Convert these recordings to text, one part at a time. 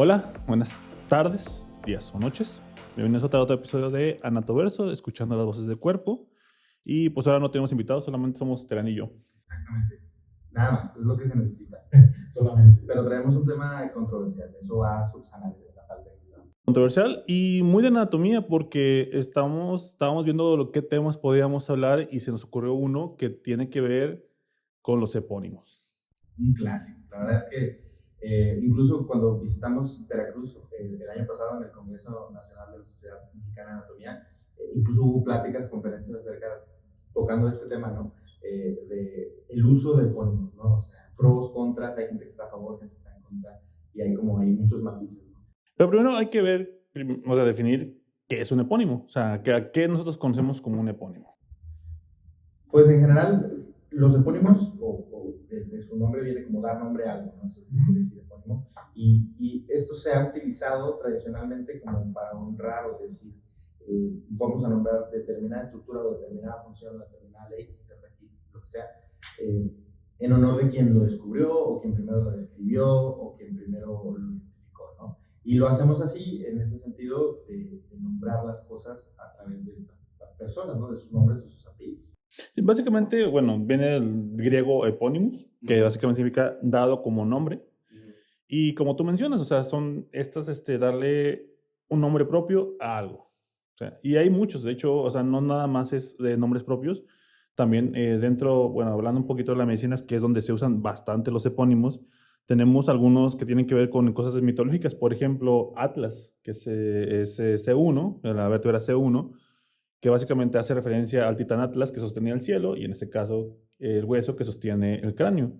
Hola, buenas tardes, días o noches. Bienvenidos a otro episodio de Anatoverso, escuchando las voces del cuerpo. Y pues ahora no tenemos invitados, solamente somos Terán y yo. Exactamente. Nada más, es lo que se necesita. Solamente. Pero traemos un tema controversial, eso va a subsanar la falta de equidad. Controversial y muy de anatomía porque estábamos viendo qué temas podíamos hablar y se nos ocurrió uno que tiene que ver con los epónimos. Un clásico. La verdad es que incluso cuando visitamos Veracruz el año pasado en el Congreso Nacional de la Sociedad Mexicana de Anatomía, incluso hubo pláticas, conferencias acerca, tocando este tema, ¿no? De el uso de epónimos, ¿no? O sea, pros, contras, hay gente que está a favor, gente que está en contra, y hay muchos matices, ¿no? Pero primero hay que ver, o sea, definir qué es un epónimo, o sea, qué nosotros conocemos como un epónimo. Pues en general, los epónimos, o de su nombre viene como dar nombre a algo, ¿no? Eso quiere decir epónimo. Y esto se ha utilizado tradicionalmente como para honrar o decir, vamos a nombrar determinada estructura o determinada función, determinada ley, etcétera, lo que sea, en honor de quien lo descubrió, o quien primero lo describió, o quien primero lo identificó, ¿no? Y lo hacemos así, en este sentido, de nombrar las cosas a través de estas personas, ¿no? De sus nombres o sus apellidos. Sí, básicamente, bueno, viene el griego epónimos, que básicamente significa dado como nombre. Y como tú mencionas, o sea, son estas, darle un nombre propio a algo. O sea, y hay muchos, de hecho, o sea, no nada más es de nombres propios. También dentro, bueno, hablando un poquito de la medicina, que es donde se usan bastante los epónimos, tenemos algunos que tienen que ver con cosas mitológicas. Por ejemplo, Atlas, que es C1, la vértebra C1, que básicamente hace referencia al titán Atlas que sostenía el cielo, y en este caso el hueso que sostiene el cráneo.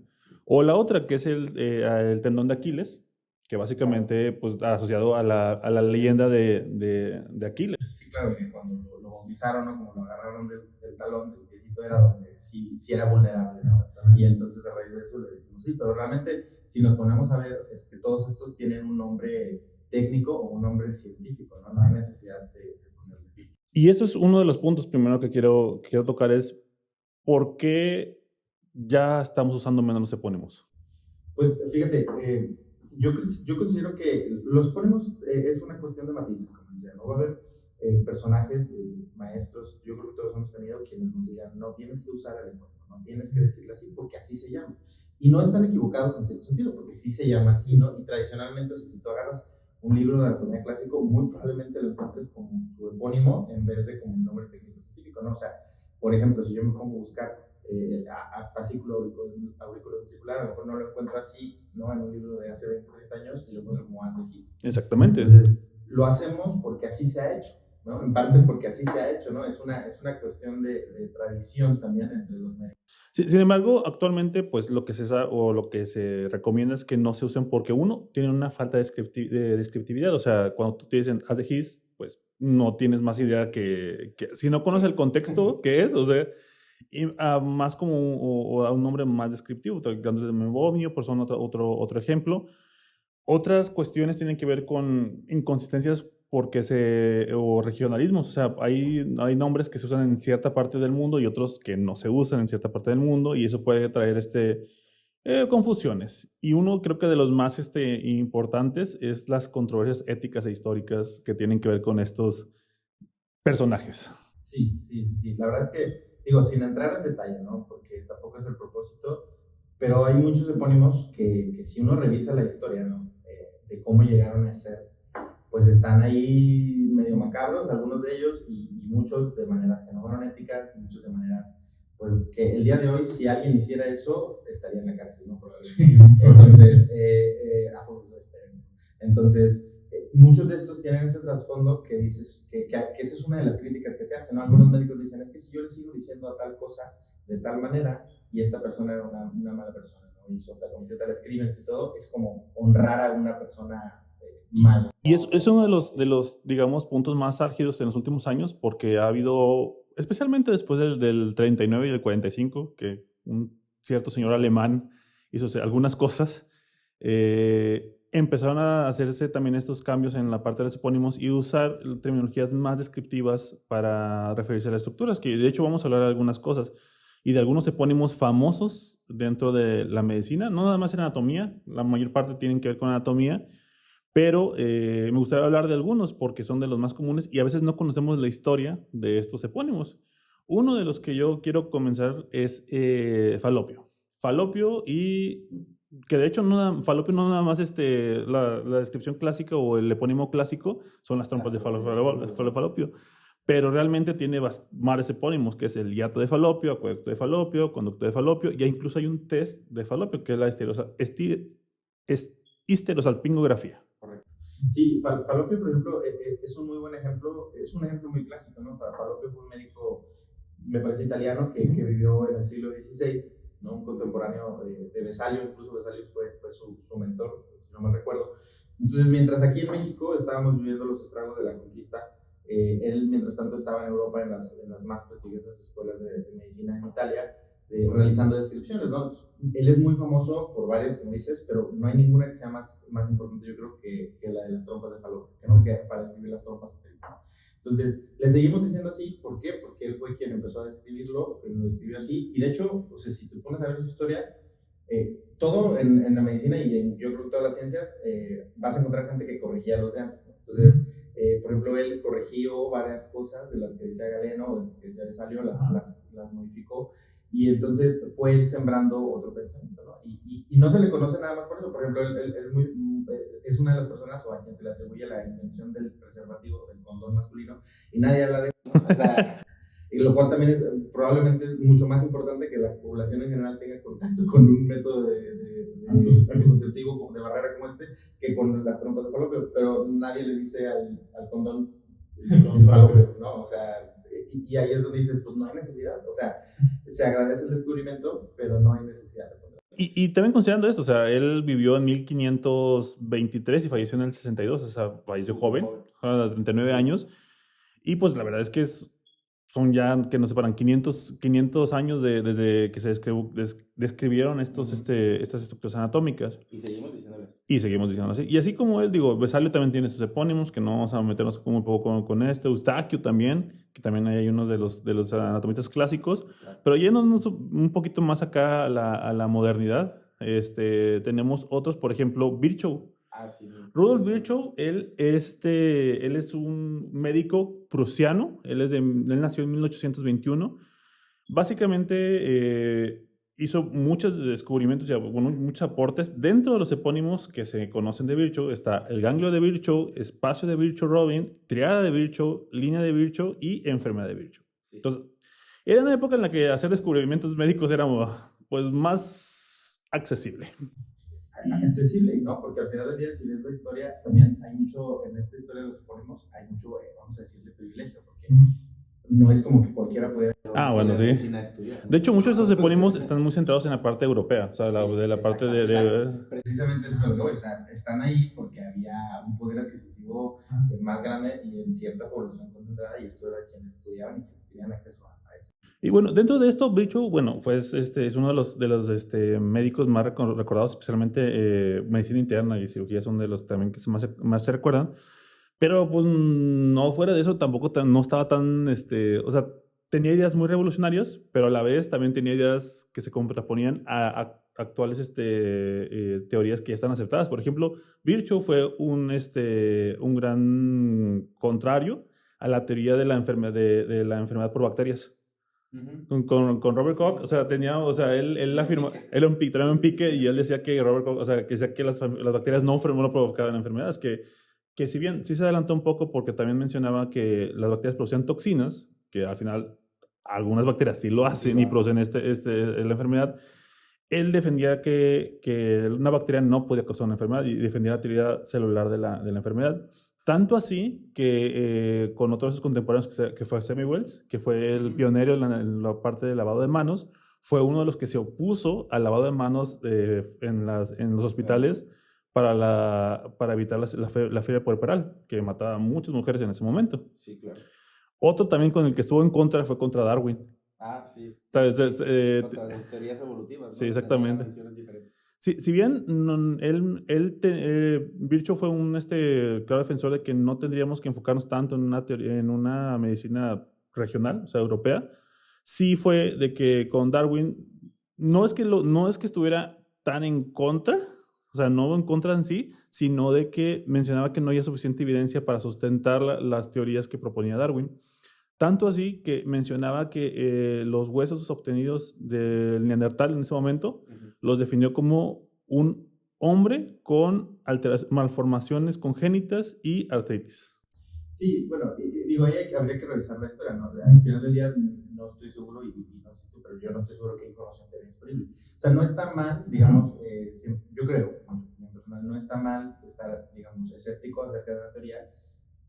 O la otra, que es el tendón de Aquiles, que básicamente pues asociado a la leyenda de Aquiles. Sí, claro, que cuando lo bautizaron, ¿no? Como lo agarraron del talón, del piecito, era donde sí era vulnerable, ¿no? Y entonces a raíz de eso le decimos sí, pero realmente si nos ponemos a ver, todos estos tienen un nombre técnico o un nombre científico, ¿no? No hay necesidad de ponerle físico. Y eso es uno de los puntos primero que quiero tocar, es ¿por qué ya estamos usando menos los epónimos? Pues fíjate, yo considero que los epónimos es una cuestión de matices, como decía, ¿no? Va a haber personajes, maestros, yo creo que todos hemos tenido quienes nos digan, no tienes que usar el epónimo, no tienes que decirle así porque así se llama. Y no están equivocados en cierto sentido, porque sí se llama así, ¿no? Y tradicionalmente, o sea, si tú agarras un libro de anatomía clásico, muy probablemente lo encuentres como su epónimo en vez de como el nombre técnico científico, ¿no? O sea, por ejemplo, si yo me pongo a buscar a fascículo auriculoventricular, a lo mejor no lo encuentro así, ¿no? En un libro de hace 20 o 30 años, y lo encuentro como as de His. Exactamente. Entonces, lo hacemos porque así se ha hecho, ¿no? En parte porque así se ha hecho, ¿no? Es una cuestión de tradición también entre los médicos. Sí, sin embargo, actualmente, pues lo que se sabe o lo que se recomienda es que no se usen porque uno tiene una falta de descriptividad. O sea, cuando tú te dicen as de his, pues no tienes más idea que si no conoces el contexto, ¿qué es? O sea, y, más como o a un nombre más descriptivo, glandulas de Meibomian, por son otro ejemplo. Otras cuestiones tienen que ver con inconsistencias o regionalismos. O sea, hay nombres que se usan en cierta parte del mundo y otros que no se usan en cierta parte del mundo, y eso puede traer confusiones. Y uno creo que de los más importantes es las controversias éticas e históricas que tienen que ver con estos personajes. Sí. La verdad es que, digo, sin entrar en detalle, ¿no? Porque tampoco es el propósito, pero hay muchos epónimos que si uno revisa la historia, ¿no? De cómo llegaron a ser, pues están ahí medio macabros, algunos de ellos, y muchos de maneras que no fueron éticas, muchos de maneras, pues que el día de hoy, si alguien hiciera eso, estaría en la cárcel, ¿no? Probablemente. Entonces, muchos de estos tienen ese trasfondo que dices, que esa es una de las críticas que se hacen, ¿no? Algunos médicos dicen, es que si yo le sigo diciendo a tal cosa de tal manera, y esta persona era una mala persona, ¿no? Hizo tal, cometió tales crímenes y todo, es como honrar a una persona mala. Y es uno de los, digamos, puntos más álgidos en los últimos años, porque ha habido, especialmente después del 39 y del 45, que un cierto señor alemán hizo algunas cosas, empezaron a hacerse también estos cambios en la parte de los epónimos y usar terminologías más descriptivas para referirse a las estructuras, que de hecho vamos a hablar de algunas cosas y de algunos epónimos famosos dentro de la medicina, no nada más en anatomía, la mayor parte tienen que ver con anatomía, Pero me gustaría hablar de algunos porque son de los más comunes y a veces no conocemos la historia de estos epónimos. Uno de los que yo quiero comenzar es Falopio. Falopio y que de hecho Falopio no nada más la descripción clásica o el epónimo clásico son las trompas de Falopio, pero realmente tiene varios epónimos, que es el hiato de Falopio, acueducto de Falopio, conducto de Falopio, y incluso hay un test de Falopio, que es la histerosalpingografía. Correcto. Sí, Falopio, por ejemplo, es un muy buen ejemplo, es un ejemplo muy clásico, ¿no? Falopio fue un médico, me parece italiano, que vivió en el siglo XVI, ¿no? Un contemporáneo de Vesalio, incluso Vesalio fue su mentor, si no mal recuerdo. Entonces, mientras aquí en México estábamos viviendo los estragos de la conquista, él, mientras tanto, estaba en Europa en las más prestigiosas escuelas de medicina en Italia, realizando descripciones, ¿no? Él es muy famoso por varias, como dices, pero no hay ninguna que sea más importante, yo creo, que la de las trompas de Falopio, ¿no? Que para describir las trompas. Entonces, le seguimos diciendo así, ¿por qué? Porque él fue quien empezó a describirlo, lo describió así, y de hecho, o sea, si te pones a ver su historia, todo en la medicina y yo creo que todas las ciencias, vas a encontrar gente que corregía los de antes, ¿no? Entonces, por ejemplo, él corrigió varias cosas de las que decía Galeno o de las que decía Vesalio, las modificó, y entonces fue él sembrando otro pensamiento, ¿no? Y no se le conoce nada más por eso. Por ejemplo, él es una de las personas a quien se le atribuye la invención del preservativo, del condón masculino, y nadie habla de eso, ¿no? O sea, y lo cual también es probablemente mucho más importante que la población en general tenga contacto con un método de anticonceptivo de barrera como este, que con las trompas de Falopio, pero nadie le dice al condón Falopio, ¿no? O sea, y ahí es donde dices, pues no hay necesidad, o sea, se agradece el descubrimiento, pero no hay necesidad de ponerlo. Y también considerando esto, o sea, él vivió en 1523 y falleció en el 62, o sea, falleció joven, a 39 años, y pues la verdad es que son ya, que nos separan 500 años desde que se describieron estas estructuras anatómicas. Y seguimos diciéndoles. Y seguimos diciendo así. Y así como él, digo, Vesalio también tiene sus epónimos, que no vamos a meternos como un poco con este. Eustaquio también, que también hay unos de los anatomistas clásicos. Claro. Pero yéndonos un poquito más acá a la modernidad, tenemos otros, por ejemplo, Virchow. Ah, sí. Rudolf Virchow, él es un médico prusiano, él nació en 1821. Básicamente hizo muchos descubrimientos y muchos aportes. Dentro de los epónimos que se conocen de Virchow está el ganglio de Virchow, espacio de Virchow-Robin, triada de Virchow, línea de Virchow y enfermedad de Virchow. Sí. Entonces, era una época en la que hacer descubrimientos médicos era pues más accesible. Accesible, ¿no? Porque al final del día, si ves la historia, también hay mucho, en esta historia de los epónimos, hay mucho, vamos a decirle, privilegio, porque no es como que cualquiera pudiera... bueno, sí. De hecho, muchos de estos epónimos están muy centrados en la parte europea, o sea, de la parte Precisamente eso es lo que voy, o sea, están ahí porque había un poder adquisitivo más grande y en cierta población concentrada, y esto era quienes estudiaban y quienes tenían acceso a eso. Y bueno, dentro de esto, Virchow, bueno, pues es uno de los médicos más recordados, especialmente medicina interna y cirugía son de los también que más se recuerdan. Pero pues no fuera de eso tampoco no estaba tan, o sea, tenía ideas muy revolucionarias, pero a la vez también tenía ideas que se contraponían a actuales teorías que ya están aceptadas. Por ejemplo, Virchow fue un gran contrario a la teoría de la enfermedad por bacterias. Uh-huh. Con Robert Koch, o sea, él afirmó, él tenía un pique y él decía que Robert Koch, o sea, que decía que las bacterias no provocaban enfermedades, que si bien sí se adelantó un poco porque también mencionaba que las bacterias producían toxinas, que al final algunas bacterias sí lo hacen y producen la enfermedad, él defendía que una bacteria no podía causar una enfermedad y defendía la teoría celular de la enfermedad. Tanto así que con otros contemporáneos que fue Semmelweis, que fue el pionero en la parte del lavado de manos, fue uno de los que se opuso al lavado de manos en los hospitales para evitar la fiebre puerperal, que mataba a muchas mujeres en ese momento. Sí, claro. Otro también con el que estuvo en contra fue contra Darwin. Ah, sí. Entonces, contra teorías evolutivas, ¿no? Sí, exactamente. Si bien Virchow fue un claro defensor de que no tendríamos que enfocarnos tanto en una medicina regional, o sea, europea, sí fue de que con Darwin no es que estuviera tan en contra, O sea, no en contra en sí, sino de que mencionaba que no había suficiente evidencia para sustentar las teorías que proponía Darwin. Tanto así que mencionaba que los huesos obtenidos del Neandertal en ese momento los definió como un hombre con malformaciones congénitas y artritis. Sí, bueno, digo, ahí habría que revisar la historia, ¿no? Al final del día no estoy seguro, y no sé tú, pero yo no estoy seguro qué información tenía disponible. O sea, no está mal, digamos, yo creo, no está mal estar, digamos, escéptico acerca de la teoría,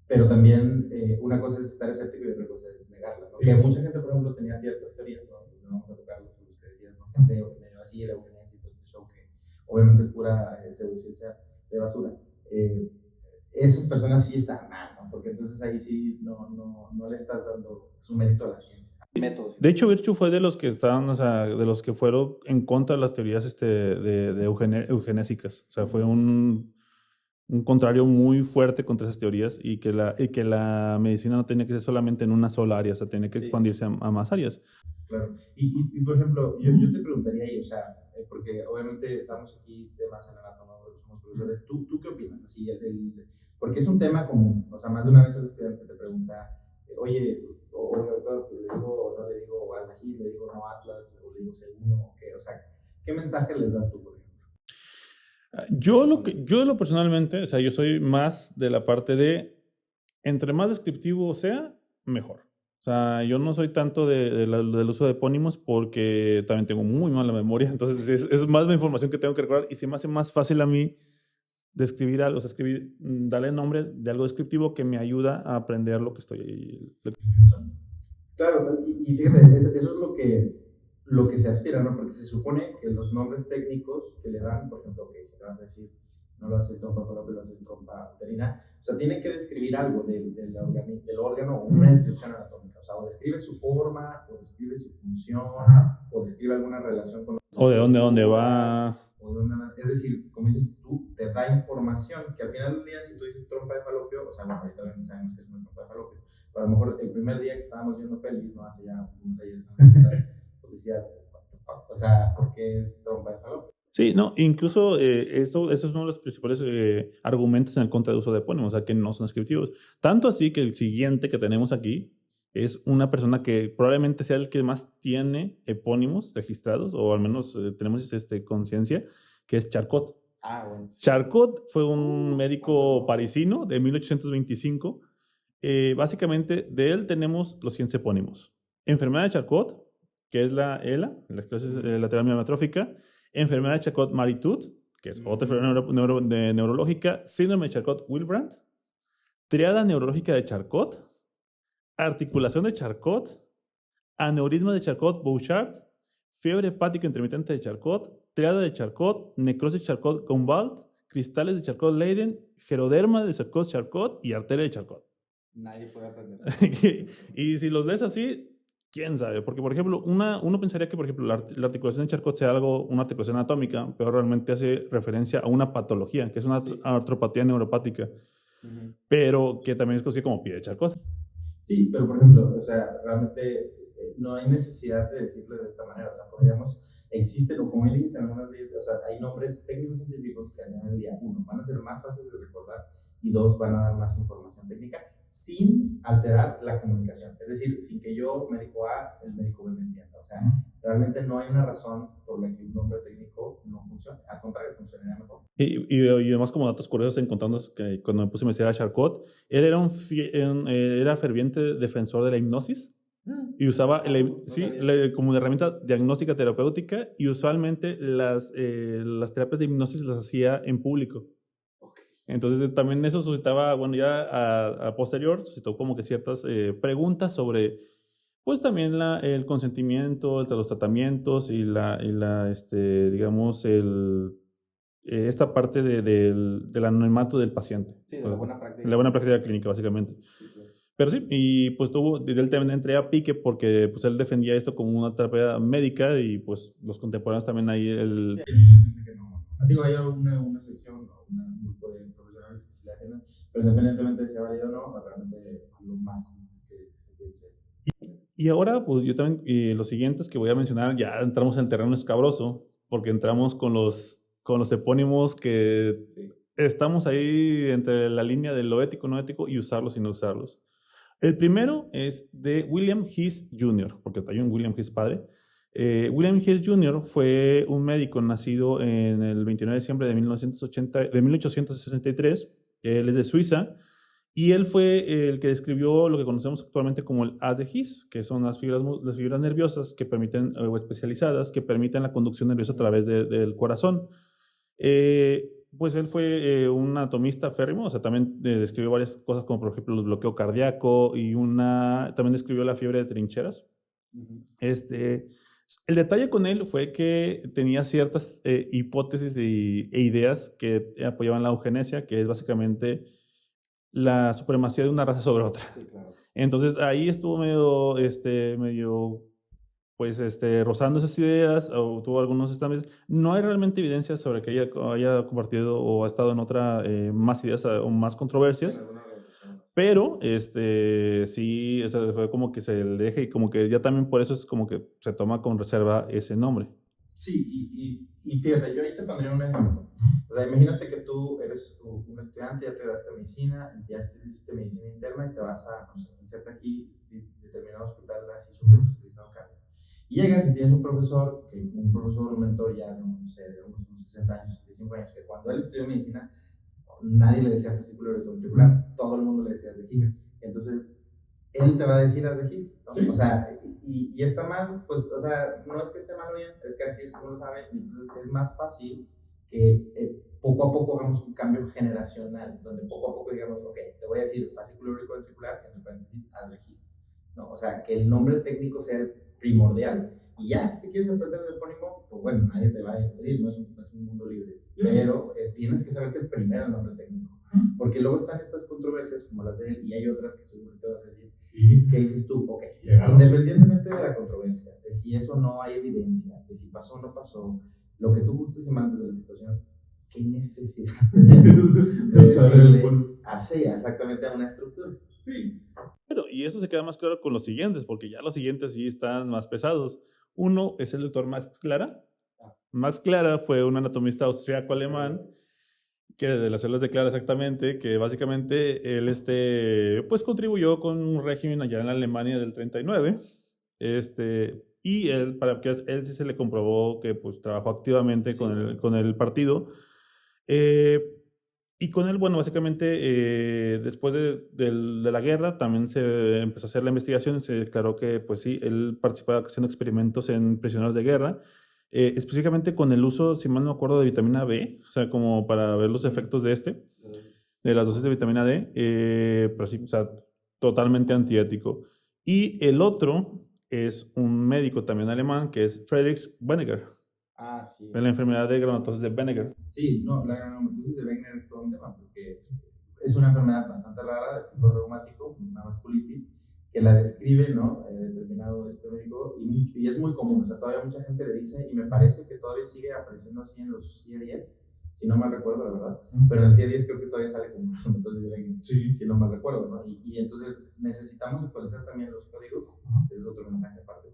pero también una cosa es estar escéptico y otra cosa es negarla, ¿no? Sí. Que mucha gente, por ejemplo, tenía ciertas teorías, ¿no? No vamos a tocar los que decían, ¿no? Gente medio así, la eugenesia y todo este show que obviamente es pura pseudociencia de basura. Esas personas sí están mal, ¿no? Porque entonces ahí sí no le estás dando su mérito a la ciencia. De hecho, Virchow fue de los que estaban, o sea, de los que fueron en contra de las teorías de eugenésicas. O sea, fue un contrario muy fuerte contra esas teorías y que la medicina no tenía que ser solamente en una sola área, o sea, tenía que expandirse a más áreas. Claro. Y por ejemplo, yo te preguntaría ahí, o sea, porque obviamente estamos aquí temas en anatomía, somos profesores, ¿tú qué opinas? Así, porque es un tema común, o sea, más de una vez el estudiante te pregunta, oye, doctor, le digo, no le digo Al-Nahid, le digo no Atlas, o le digo Seguno, o qué, o sea, ¿qué mensaje les das tú, por ejemplo? Yo personalmente, o sea, yo soy más de la parte de, entre más descriptivo sea, mejor. O sea, yo no soy tanto del uso de epónimos porque también tengo muy mala memoria, entonces es más la información que tengo que recordar y se me hace más fácil a mí describir algo, o sea, darle nombre de algo descriptivo que me ayuda a aprender lo que estoy usando. Claro, y fíjate, eso es lo que se aspira, ¿no? Porque se supone que los nombres técnicos que le dan, por ejemplo, que si le vas a decir, no lo hace trompa falopio, lo hace trompa uterina, o sea, tiene que describir algo del órgano o una descripción anatómica, o sea, o describe su forma, o describe su función, o describe alguna relación con... O de dónde va... Es decir, como dices tú, te da información que al final del día, si tú dices trompa de falopio, o sea, bueno, ahorita también sabemos que es una trompa de falopio, pero a lo mejor el primer día que estábamos viendo pelvis, no hace ya unos años, pues decías, o sea, ¿por qué es trompa de falopio? Sí, no, incluso eso es uno de los principales argumentos en el contra de uso de epónimos, o sea, que no son descriptivos. Tanto así que el siguiente que tenemos aquí es una persona que probablemente sea el que más tiene epónimos registrados, o al menos tenemos conciencia, que es Charcot. Ah, bueno. Charcot fue un médico parisino de 1825. Básicamente, de él tenemos los siguientes epónimos. Enfermedad de Charcot, que es la ELA, la esclerosis lateral amiotrófica. Enfermedad de Charcot-Marie-Tooth, que es otra enfermedad neurológica. Síndrome de Charcot-Willebrand. Triada neurológica de Charcot. Articulación de Charcot. Aneurisma de Charcot-Bouchard. Fiebre hepática intermitente de Charcot. Triada de Charcot. Necrosis de Charcot-Gombald. Cristales de Charcot-Leyden. Geroderma de Charcot y arteria de Charcot. Nadie puede aprender. Y si los lees así, quién sabe, porque por ejemplo, uno pensaría que por ejemplo la articulación de Charcot sea una articulación anatómica, pero realmente hace referencia a una patología, que es una artropatía neuropática, pero que también es conocida como pie de Charcot. Sí, pero por ejemplo, o sea, realmente no hay necesidad de decirlo de esta manera, o sea, podríamos, existen, o como dijiste en algunas leyes, o sea, hay nombres técnicos científicos que al final del día, uno, van a ser más fáciles de recordar y dos, van a dar más información técnica sin alterar la comunicación. Es decir, sin que yo, médico A, el médico B me entienda. O sea, realmente no hay una razón por la que un nombre técnico no funcione. Al contrario, funcionaría mejor. Y además, como datos curiosos, encontrando que cuando me puse a investigar a Charcot, él era ferviente defensor de la hipnosis. Y usaba como una herramienta diagnóstica terapéutica, y usualmente las terapias de hipnosis las hacía en público. Entonces también eso suscitaba, bueno, ya a posterior, suscitó como que ciertas preguntas sobre, pues también el consentimiento, los tratamientos y digamos, esta parte del anonimato del paciente. Sí, de la buena práctica. La buena práctica clínica, básicamente. Sí, claro. Pero sí, y pues él también entré a pique porque pues él defendía esto como una terapia médica y pues los contemporáneos también ahí Sí, hay mucha gente que no. Digo, hay una sección o un grupo de profesionales que sí la tienen, pero independientemente de si sea válido o no, realmente lo más común es que se piense. Y ahora, pues yo también, los siguientes que voy a mencionar, ya entramos en terreno escabroso, porque entramos con los con los epónimos que Sí. estamos ahí entre la línea de lo ético, no ético y usarlos y no usarlos. El primero es de William Heath Jr., porque hay un William Heath padre. William Heath Jr. fue un médico nacido en el 29 de diciembre de 1863. Él es de Suiza y él fue el que describió lo que conocemos actualmente como el haz de Heath, que son las fibras nerviosas que permiten, o especializadas, que permiten la conducción nerviosa a través del corazón. Pues él fue un anatomista férrimo, o sea, también describió varias cosas como por ejemplo el bloqueo cardíaco y también describió la fiebre de trincheras. Ujú. El detalle con él fue que tenía ciertas hipótesis e ideas que apoyaban la eugenesia, que es básicamente la supremacía de una raza sobre otra. Sí, claro. Entonces ahí estuvo pues, rozando esas ideas, o tuvo algunos estambres. No hay realmente evidencia sobre que haya compartido o ha estado en otra más ideas o más controversias. En alguna organización. Pero, sí, o sea, fue como que se le deja y como que ya también por eso es como que se toma con reserva ese nombre. Sí, y fíjate, yo ahí te pondría un ejemplo. O sea, imagínate que tú eres un estudiante, ya te daste medicina, ya hiciste medicina interna y te vas a, no sé, inserta aquí determinado hospital así súper especializado en cardio. Y llegas y tienes un profesor, un mentor ya, no sé, de unos 60 años, 65 años, que cuando él estudió medicina, nadie le decía fascículo ventricular, todo el mundo le decía de His. Entonces, él te va a decir haz de His, ¿no? Sí. O sea, y está mal, pues, o sea, no es que esté mal o bien, es que así es como lo saben, y entonces es más fácil que poco a poco hagamos un cambio generacional, donde poco a poco digamos, ok, te voy a decir fascículo ventricular, entre paréntesis, haz de His, ¿no? O sea, que el nombre técnico sea el primordial, y ya, si te quieres aprender el epónimo, pues bueno, nadie te va a impedir, no es un mundo libre, pero tienes que saberte primero el nombre técnico, porque luego están estas controversias como las de él, y hay otras que seguro te vas a decir, ¿qué dices tú? Ok, independientemente de la controversia, de si eso no hay evidencia, de si pasó o no pasó, lo que tú gustes y mandes de la situación, ¿qué necesidad tenemos de decirle así exactamente a una estructura? Sí. Pero, y eso se queda más claro con los siguientes, porque ya los siguientes sí están más pesados. Uno es el doctor Max Clara. Max Clara fue un anatomista austriaco-alemán que de las células de Clara exactamente, que básicamente él pues contribuyó con un régimen allá en la Alemania del 39. Y él, para que él sí se le comprobó que pues trabajó activamente con el partido. Y con él, bueno, básicamente después de la guerra también se empezó a hacer la investigación y se declaró que, pues sí, él participaba haciendo experimentos en prisioneros de guerra, específicamente con el uso, si mal no me acuerdo, de vitamina B, o sea, como para ver los efectos de las dosis de vitamina D, pero sí, o sea, totalmente antiético. Y el otro es un médico también alemán que es Friedrich Weniger. Ah, sí. La enfermedad de granulomatosis de Weniger. Sí, no, la granulomatosis de Wegener es todo un tema porque es una enfermedad bastante rara de tipo reumático, una vasculitis, que la describe, ¿no? Determinado médico y es muy común, o sea, todavía mucha gente le dice y me parece que todavía sigue apareciendo así en los CIE-10, si no mal recuerdo, la verdad, pero en el CIE-10 creo que todavía sale como granulomatosis de Wegener, sí, si no mal recuerdo, ¿no? Y entonces necesitamos actualizar también los códigos, ese es otro mensaje aparte.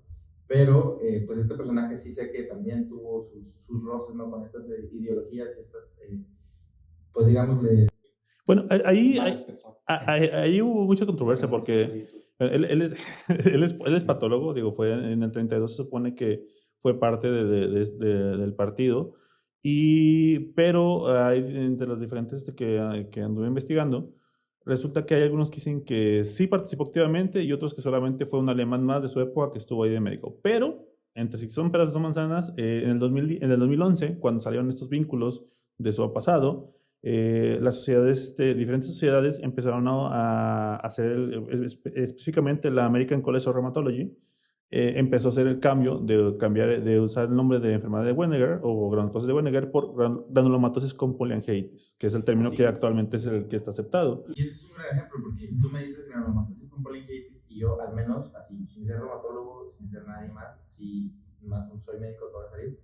Pero, pues este personaje sí sé que también tuvo sus roces, ¿no? Con estas ideologías y estas, pues digamos, Bueno, ahí hubo mucha controversia porque él es patólogo, digo, fue en el 32 se supone que fue parte del partido, pero hay entre los diferentes que anduve investigando, resulta que hay algunos que dicen que sí participó activamente y otros que solamente fue un alemán más de su época que estuvo ahí de médico. Pero, entre si son peras o son manzanas, en el 2011, cuando salieron estos vínculos de su pasado, las sociedades, diferentes sociedades empezaron a hacer, específicamente la American College of Rheumatology, empezó a hacer el cambio de usar el nombre de enfermedad de Weniger o granulomatosis de Weniger por granulomatosis con poliangiitis, que es el término que actualmente es el que está aceptado. Y ese es un gran ejemplo, porque tú me dices granulomatosis con poliangitis y yo, al menos, así, sin ser reumatólogo, sin ser nadie más, si más soy médico, todo va a salir.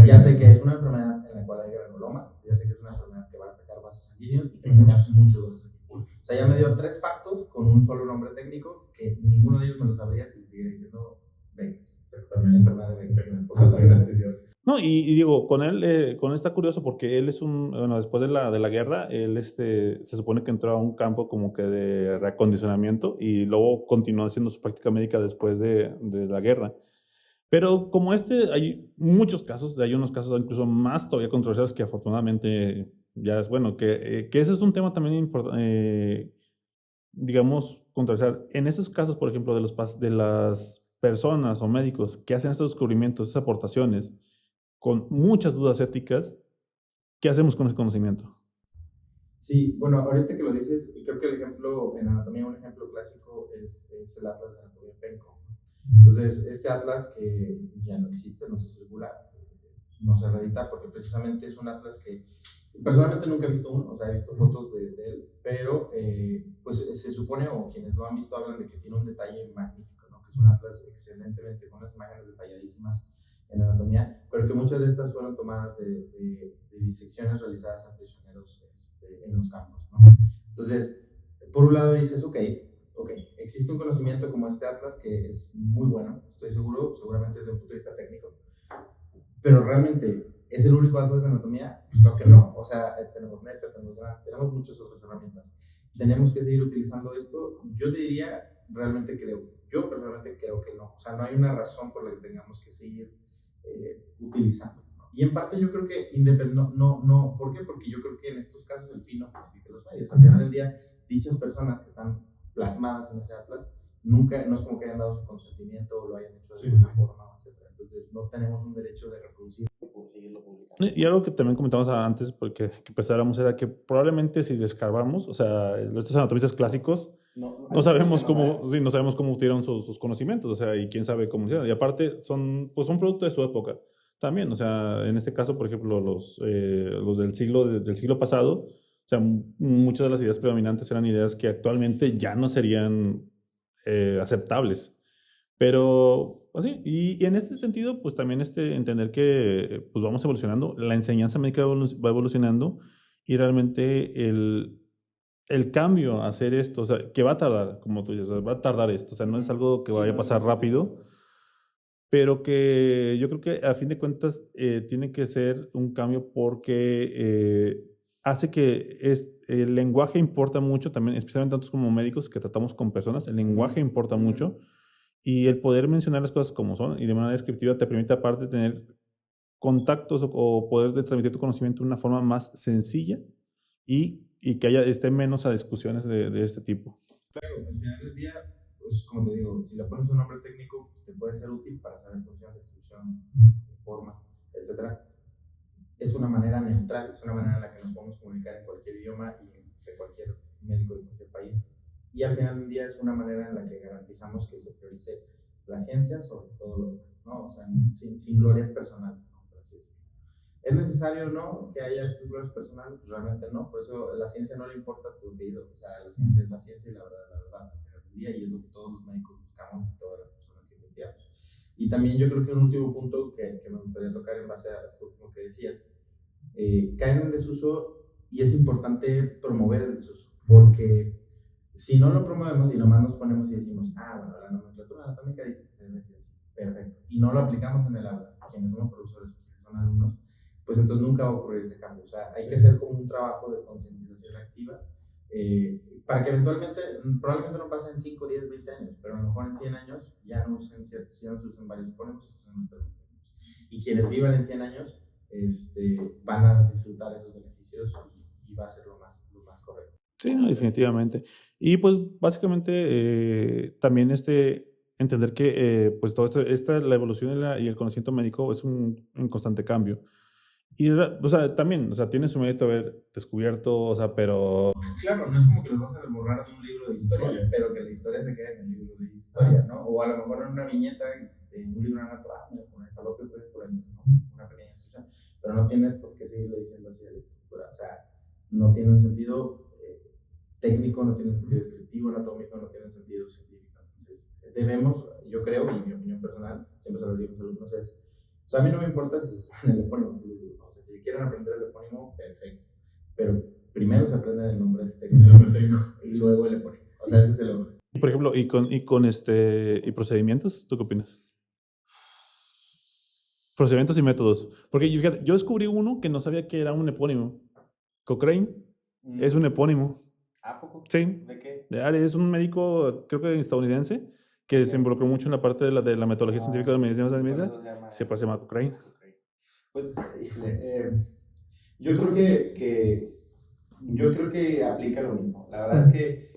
Ya sé que es una enfermedad en la cual hay granulomas, ya sé que es una enfermedad que va a atacar vasos sanguíneos y que va a atacar muchos vasos sanguíneos. O sea, ya me dio 3 factos con un solo nombre técnico que ninguno de ellos me lo sabría si le siguiera diciendo Wegener. Exactamente, enfermedad de Wegener. No, y digo, con él está curioso porque él es bueno, después de la guerra, él se supone que entró a un campo como que de reacondicionamiento y luego continuó haciendo su práctica médica después de la guerra. Pero como hay muchos casos, hay unos casos incluso más todavía controversiales que afortunadamente ya es bueno, que ese es un tema también importante, digamos, controversial. En esos casos, por ejemplo, de las personas o médicos que hacen estos descubrimientos, esas aportaciones, con muchas dudas éticas, ¿qué hacemos con ese conocimiento? Sí, bueno, ahorita que lo dices, creo que el ejemplo en anatomía, un ejemplo clásico es el Atlas de Anatomía Penco. Entonces, este atlas que ya no existe, no se circula, no se reedita, porque precisamente es un atlas que personalmente nunca he visto uno, o sea, he visto fotos de él, pero pues se supone, o quienes lo han visto hablan de que tiene un detalle magnífico, ¿no? Que es un atlas excelentemente, con unas imágenes detalladísimas en anatomía, pero que muchas de estas fueron tomadas de disecciones realizadas a prisioneros en los campos, ¿no? Entonces, por un lado dices, ok, existe un conocimiento como este atlas que es muy bueno, estoy seguro, seguramente desde un punto de vista técnico, pero realmente es el único atlas de anatomía, pues creo que no, o sea, tenemos Meta, tenemos muchas otras herramientas, tenemos que seguir utilizando esto. Yo te diría, yo personalmente creo que no, o sea, no hay una razón por la que tengamos que seguir utilizando, ¿no? Y en parte yo creo que no, ¿por qué? Porque yo creo que en estos casos el fin no justifica los medios. Al final del día, dichas personas que están plasmadas en ese atlas, nunca, no es como que hayan dado su consentimiento o lo hayan hecho de alguna forma, etc. Entonces no tenemos un derecho de reproducir o seguirlo publicando. Y algo que también comentamos antes, porque que empezáramos, era que probablemente si descarbamos, o sea, estos anatomistas clásicos, no sabemos cómo, sí, no sabemos cómo obtuvieron sus conocimientos, o sea, y quién sabe cómo hicieron. Y aparte, son producto de su época también, o sea, en este caso, por ejemplo, los del siglo pasado, o sea, muchas de las ideas predominantes eran ideas que actualmente ya no serían aceptables. Pero, así, y en este sentido, pues también entender que pues vamos evolucionando, la enseñanza médica va evolucionando y realmente el cambio a hacer esto, o sea, que va a tardar, como tú dices, va a tardar esto, o sea, no es algo que vaya a pasar rápido, pero que yo creo que a fin de cuentas tiene que ser un cambio porque hace que el lenguaje importa mucho también, especialmente nosotros como médicos que tratamos con personas, el lenguaje importa mucho y el poder mencionar las cosas como son y de manera descriptiva te permite aparte tener contactos o poder de transmitir tu conocimiento de una forma más sencilla y que esté menos a discusiones de este tipo. Claro, al final del día, pues como te digo, si le pones un nombre técnico, pues, te puede ser útil para saber función, descripción, forma, etcétera. Es una manera neutral, es una manera en la que nos podemos comunicar en cualquier idioma y entre cualquier médico de cualquier país. Y al final del día es una manera en la que garantizamos que se priorice la ciencia sobre todo lo demás, ¿no? O sea, sin glorias personales, ¿no? Por así decirlo. ¿Es necesario no que haya estas glorias personales? Pues realmente no, por eso la ciencia no le importa tu vida, o sea, la ciencia es la ciencia y la verdad al final del día, y es lo que todos los médicos buscamos y todas las personas que investigamos. Y también yo creo que un último punto que me gustaría tocar en base a esto último que decías, caen en desuso y es importante promover el desuso, porque si no lo promovemos y nomás nos ponemos y decimos, bueno, la nomenclatura anatómica dice que se debe decir así, perfecto, y no lo aplicamos en el aula, quienes somos profesores, quienes son alumnos, pues entonces nunca va a ocurrir ese cambio. O sea, hay que hacer como un trabajo de concientización activa para que eventualmente, probablemente no pase en 5, 10, 20 años, pero a lo mejor en 100 años ya no usen ciertos, ya no se usan varios epónimos, se usan nuestros epónimos. Y quienes vivan en 100 años van a disfrutar esos beneficios y va a ser lo más correcto. Sí, no, definitivamente. Y pues básicamente también entender que pues todo esto, la evolución y el conocimiento médico es un constante cambio. Y, o sea, también, o sea, tiene su mérito haber descubierto, o sea, pero... Claro, no es como que los vas a borrar de un libro de historia, pero que la historia se quede en el libro de historia, ¿no? O a lo mejor en una viñeta de un libro de anatomía, con el falopio fue por ahí, ¿no? Una pequeña instrucción, pero no tiene por qué seguirlo diciendo así de la estructura, o sea, no tiene un sentido técnico, no tiene un sentido descriptivo, anatómico, no tiene un sentido científico. Entonces, debemos, yo creo, y mi opinión personal, siempre se lo digo a los alumnos, o sea, a mí no me importa si se saben el epónimo, o sea, si quieren aprender el epónimo, perfecto, pero primero se aprenden el nombre técnico y luego el epónimo, o sea, ese es el orden. Por ejemplo, y procedimientos, ¿tú qué opinas? Procedimientos y métodos. Porque fíjate, yo descubrí uno que no sabía que era un epónimo. Cochrane es un epónimo. ¿A poco? Sí. ¿De qué? Es un médico, creo que estadounidense, que se involucró mucho en la parte de la metodología científica de medicina. Por eso Se llama Cochrane. Pues, híjole, yo creo yo creo que aplica lo mismo. La verdad es que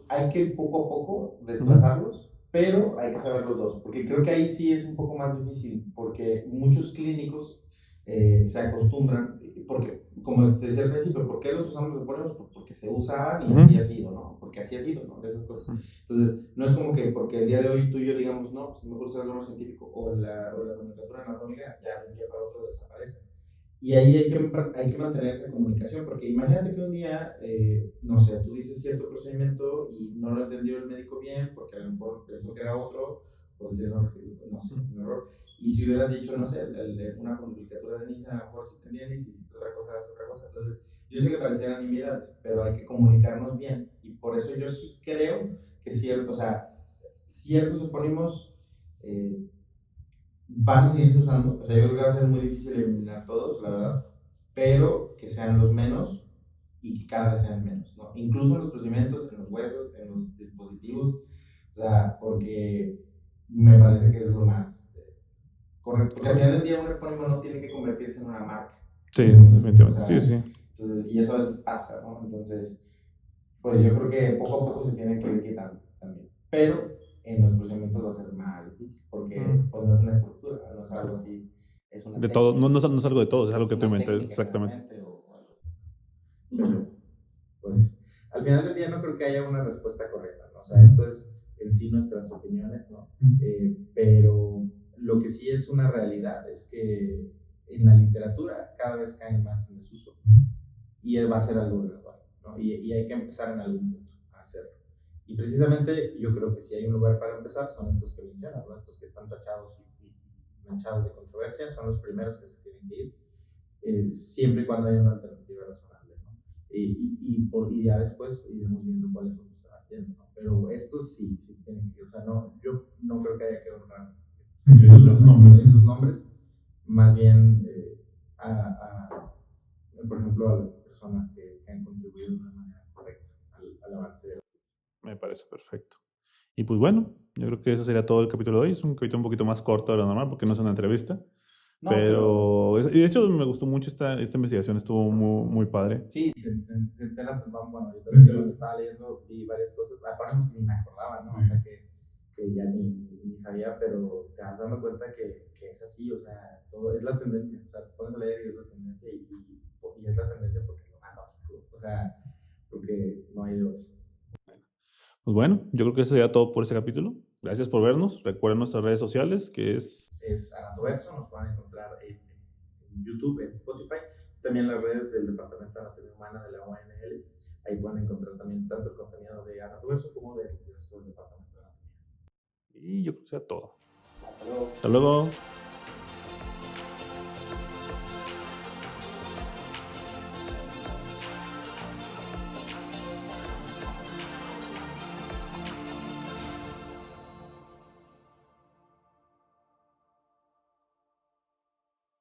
hay que poco a poco desplazarlos, pero hay que saber los dos, porque creo que ahí sí es un poco más difícil, porque muchos clínicos se acostumbran, porque como te decía al principio, ¿por qué los usamos los ponemos? Porque se usaban y así ha sido, ¿no? Porque así ha sido, ¿no? De esas cosas. Entonces, no es como que porque el día de hoy tú y yo digamos, no, pues mejor usar el nombre científico o la nomenclatura anatómica, ya de un día para otro desaparece. Y ahí hay que mantener esa comunicación, porque imagínate que un día, no sé, tú dices cierto procedimiento y no lo entendió el médico bien, porque a lo mejor pensó que era otro, por decir, no sé, un error. Y si hubieras dicho, no sé, una nomenclatura de Nice, a lo mejor sí entendían, y si hiciste otra cosa, es otra cosa. Entonces, yo sé que parecieran nimiedades, pero hay que comunicarnos bien. Y por eso yo sí creo que ciertos epónimos van a seguirse usando. O sea, yo creo que va a ser muy difícil eliminar todos, la verdad, pero que sean los menos y que cada vez sean menos, ¿no? Incluso en los procedimientos, en los huesos, en los dispositivos, o sea, porque me parece que es lo más correcto. Porque al final del día un epónimo no tiene que convertirse en una marca. Sí, definitivamente. O sea, Sí. Entonces, y eso a veces pasa, ¿no? Entonces, pues yo creo que poco a poco se tiene que ir quitando también. Pero en los procedimientos va a ser más difícil, porque pues, no es una estructura, no es algo así, es una de todo, técnica. no es algo de todos, es algo que tú Una inventas, técnica exactamente. realmente, o algo así. Pero, pues, al final del día no creo que haya una respuesta correcta, ¿no? O sea, esto es en sí nuestras opiniones, ¿no? Pero lo que sí es una realidad es que en la literatura cada vez caen más en desuso y va a ser algo gradual, ¿no? Y hay que empezar en algún punto a hacerlo. Y precisamente yo creo que si hay un lugar para empezar son estos que mencionas, ¿no? Estos que están tachados y manchados de controversia, son los primeros que se tienen que ir, siempre y cuando haya una alternativa razonable, ¿no? Y ya después iremos viendo cuáles son los que se van haciendo, ¿no? Pero estos sí tienen que ir, o sea, no, yo no creo que haya que honrar esos nombres, más bien por ejemplo, a las personas que han contribuido de una manera correcta al avance de la ciencia. Me parece perfecto. Y pues bueno, yo creo que eso sería todo el capítulo de hoy. Es un capítulo un poquito más corto de lo normal porque no es una entrevista. No, pero y de hecho me gustó mucho esta investigación, estuvo muy padre. Sí, bueno, yo también lo estaba leyendo y varias cosas, aparte que ni me acordaba, ¿no? O sea, que ya ni sabía, pero te vas dando cuenta que es así, o sea, todo es la tendencia, o sea, te pones a leer y es la tendencia y es la tendencia porque es lo más lógico, o sea, porque no hay de otro. Pues bueno, yo creo que eso sería todo por este capítulo. Gracias por vernos. Recuerden nuestras redes sociales, que es Anatoverso, nos pueden encontrar en YouTube, en Spotify, también las redes del Departamento de Anatomía Humana de la ONL. Ahí pueden encontrar también tanto el contenido de Anatoverso como del Departamento de Anatomía. Y yo creo que sea todo. Hasta luego. Hasta luego.